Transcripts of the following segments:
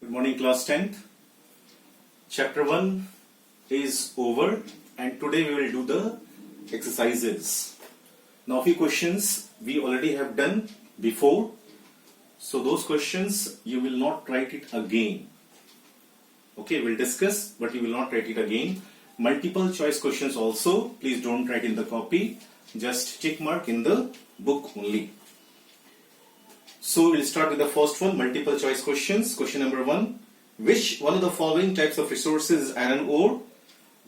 Good morning, class 10th. Chapter 1 is over and today we will do the exercises. Now, few questions we already have done before. So, those questions you will not write it again. Okay, we'll discuss, but you will not write it again. Multiple choice questions also, please don't write in the copy. Just tick mark in the book only. So we'll start with the first one, multiple choice questions. Question number 1. Which one of the following types of resources is iron ore?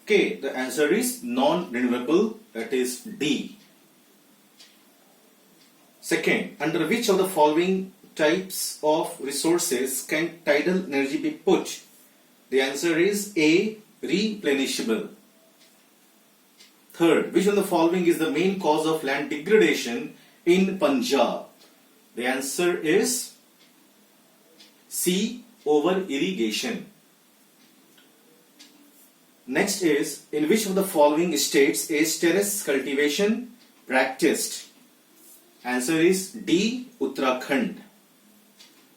Okay, the answer is non-renewable, that is D. Second, under which of the following types of resources can tidal energy be put? The answer is A, replenishable. Third, which of the following is the main cause of land degradation in Punjab? The answer is C, over irrigation. Next is, in which of the following states is terrace cultivation practiced? Answer is D, Uttarakhand.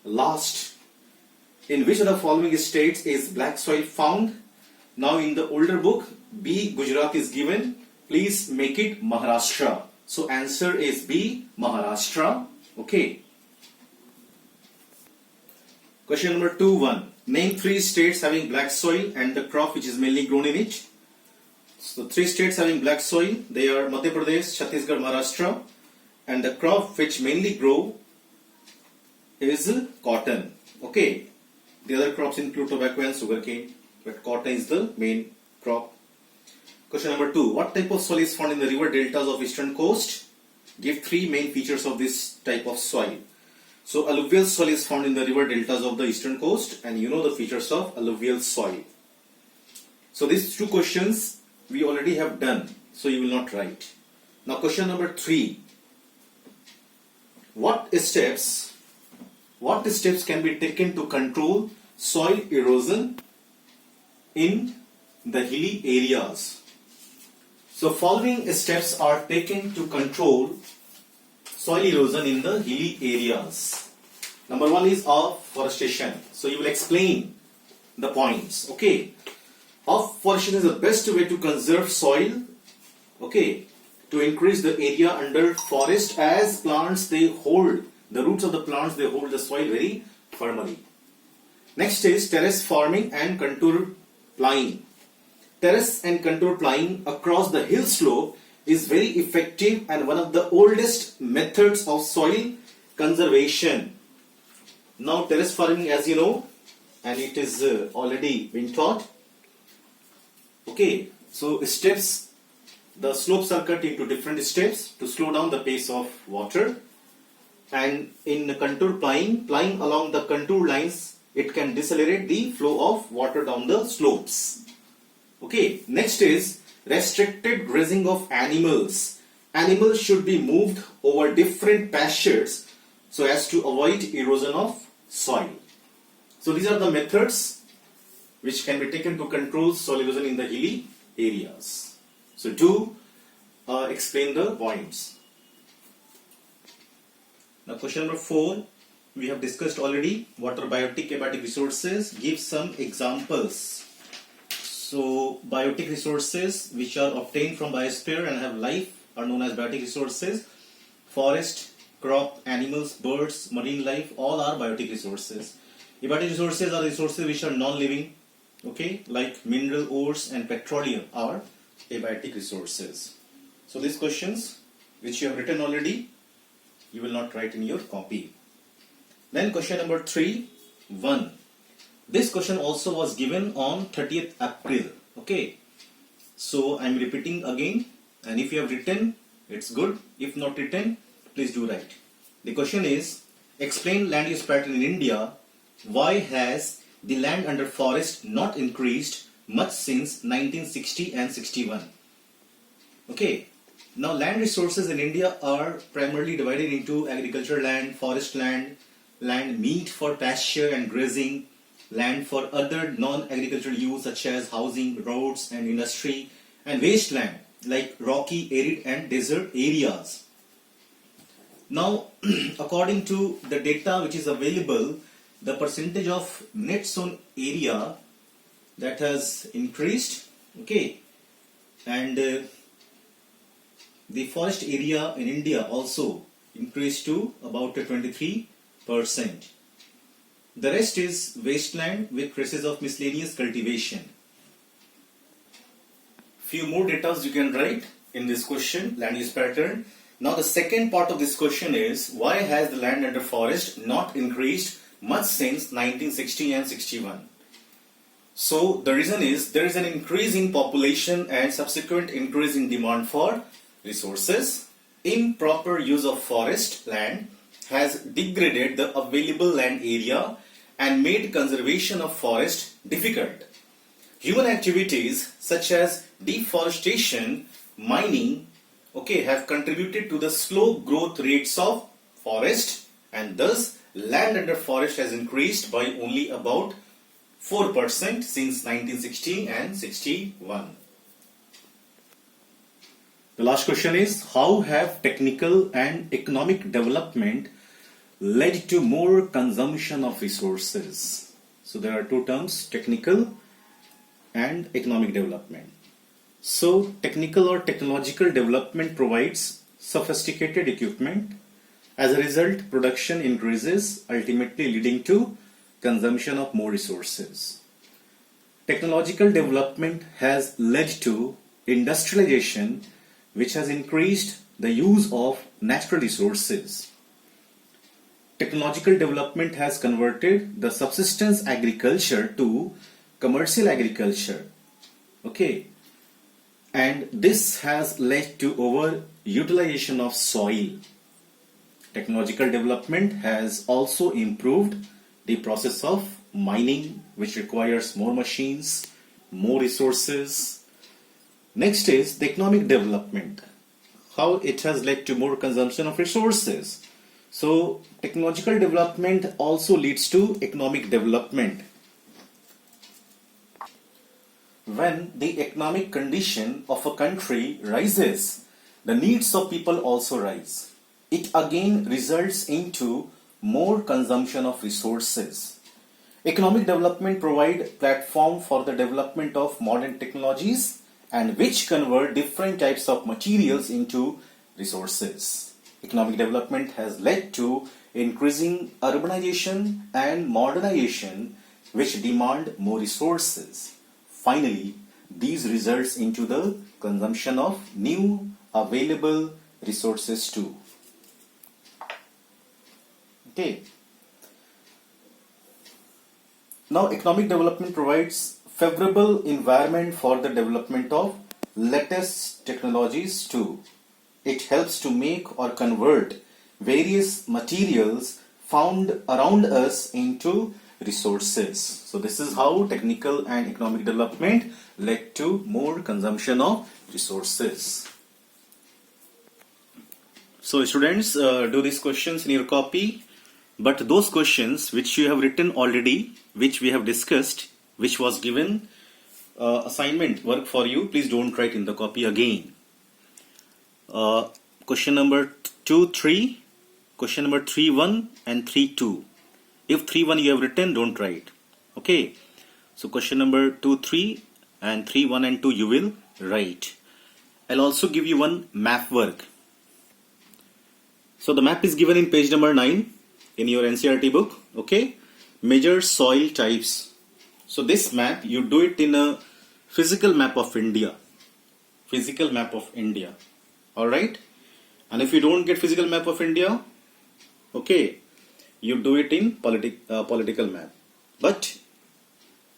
Last, in which of the following states is black soil found? Now in the older book, B, Gujarat is given. Please make it Maharashtra. So answer is B, Maharashtra. Okay. Question number 2-1. Name 3 states having black soil and the crop which is mainly grown in it. So 3 states having black soil, they are Madhya Pradesh, Chhattisgarh, Maharashtra, and the crop which mainly grow is cotton. Okay. The other crops include tobacco and sugarcane, but cotton is the main crop. Question number 2. What type of soil is found in the river deltas of eastern coast? Give 3 main features of this type of soil. So alluvial soil is found in the river deltas of the eastern coast, and you know the features of alluvial soil. So these 2 questions we already have done, so you will not write. Now question number 3. What steps can be taken to control soil erosion in the hilly areas? So following steps are taken to control soil erosion in the hilly areas. Number 1 is afforestation. So you will explain the points. Okay. Afforestation is the best way to conserve soil. Okay. To increase the area under forest, as plants they hold, the roots of the plants they hold the soil very firmly. Next is terrace farming and contour ploughing. Terrace and contour ploughing across the hill slope is very effective and one of the oldest methods of soil conservation. Now terrace farming, as you know, and it is already been taught. Okay, so steps, the slopes are cut into different steps to slow down the pace of water. And in contour ploughing along the contour lines, it can decelerate the flow of water down the slopes. Okay, next is restricted grazing of animals. Animals should be moved over different pastures so as to avoid erosion of soil. So these are the methods which can be taken to control soil erosion in the hilly areas. So do explain the points. Now question number 4, we have discussed already. What are biotic abiotic resources? Give some examples. So biotic resources which are obtained from biosphere and have life are known as biotic resources. Forest, crop, animals, birds, marine life, all are biotic resources. Abiotic resources are resources which are non-living, okay, like mineral ores and petroleum are abiotic resources. So these questions which you have written already, you will not write in your copy. Then question number 3-1. This question also was given on 30th April. Okay. So I am repeating again, and if you have written, it's good. If not written, please do write. The question is, explain land use pattern in India. Why has the land under forest not increased much since 1960 and 61? Okay. Now land resources in India are primarily divided into agricultural land, forest land, land meat for pasture and grazing, land for other non-agricultural use such as housing, roads and industry, and wasteland like rocky, arid and desert areas. Now, according to the data which is available, the percentage of net sown area that has increased, okay, and the forest area in India also increased to about 23%. The rest is wasteland with traces of miscellaneous cultivation. Few more data you can write in this question, land use pattern. Now the second part of this question is, why has the land under forest not increased much since 1960 and 61? So the reason is, there is an increase in population and subsequent increase in demand for resources. Improper use of forest land has degraded the available land area and made conservation of forest difficult. Human activities such as deforestation, mining, okay, have contributed to the slow growth rates of forest, and thus land under forest has increased by only about 4% since 1960 and 61. The last question is, how have technical and economic development led to more consumption of resources? So there are two terms, technical and economic development. So technical or technological development provides sophisticated equipment. As a result, production increases, ultimately leading to consumption of more resources. Technological development has led to industrialization, which has increased the use of natural resources. Technological development has converted the subsistence agriculture to commercial agriculture. Okay. And this has led to over-utilization of soil. Technological development has also improved the process of mining, which requires more machines, more resources. Next is the economic development, how it has led to more consumption of resources. So technological development also leads to economic development. When the economic condition of a country rises, the needs of people also rise. It again results into more consumption of resources. Economic development provides platform for the development of modern technologies and which convert different types of materials into resources. Economic development has led to increasing urbanization and modernization, which demand more resources. Finally, these results into the consumption of new available resources too. Okay. Now, economic development provides favorable environment for the development of latest technologies too. It helps to make or convert various materials found around us into resources. So this is how technical and economic development led to more consumption of resources. So students, do these questions in your copy, but those questions which you have written already, which we have discussed, which was given assignment work for you, please don't write in the copy again. Question number 2, 3, question number 3, 1 and 3, 2. If 3, 1 you have written, don't write. Okay. So question number 2, 3 and 3, 1 and 2 you will write. I'll also give you one map work. So the map is given in page number 9 in your NCERT book. Okay. Major soil types. So this map, you do it in a physical map of India. Physical map of India. Alright. And if you don't get physical map of India, okay, you do it in political map. But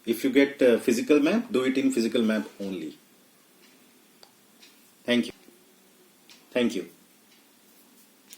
if you get physical map, do it in physical map only. Thank you. Thank you.